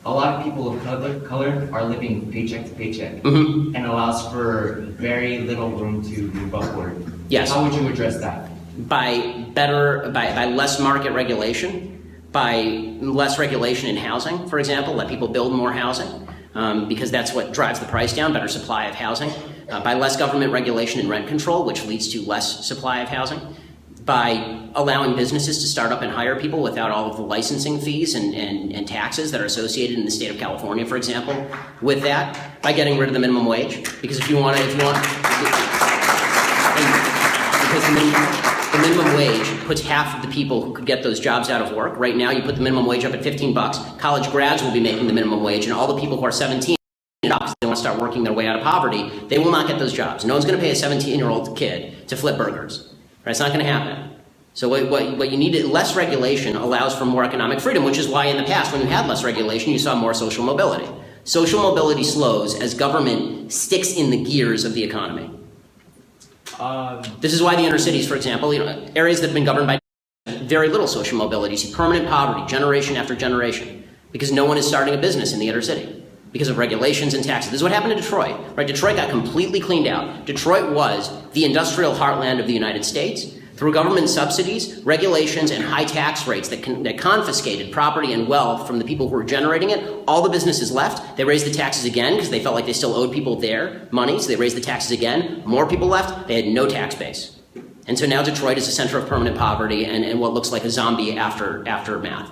a lot of people of color are living paycheck to paycheck, and allows for very little room to move upward. Yes. How would you address that? By less market regulation, by less regulation in housing, for example, let people build more housing, because that's what drives the price down, better supply of housing. By less government regulation and rent control, which leads to less supply of housing. By allowing businesses to start up and hire people without all of the licensing fees and taxes that are associated in the state of California, for example. With that, by getting rid of the minimum wage, because because the minimum wage puts half of the people who could get those jobs out of work. Right now, you put the minimum wage up at $15. College grads will be making the minimum wage, and all the people who are 17 jobs, they want to start working their way out of poverty, they will not get those jobs. No one's going to pay a 17-year-old kid to flip burgers. Right? It's not going to happen. So what you need, less regulation allows for more economic freedom, which is why in the past, when you had less regulation, you saw more social mobility. Social mobility slows as government sticks in the gears of the economy. This is why the inner cities, for example, areas that have been governed by very little social mobility, you see permanent poverty, generation after generation, because no one is starting a business in the inner city because of regulations and taxes. This is what happened in Detroit, right? Detroit got completely cleaned out. Detroit was the industrial heartland of the United States. Through government subsidies, regulations, and high tax rates that confiscated property and wealth from the people who were generating it, all the businesses left. They raised the taxes again because they felt like they still owed people their money, so they raised the taxes again. More people left. They had no tax base. And so now Detroit is a center of permanent poverty and what looks like a zombie aftermath.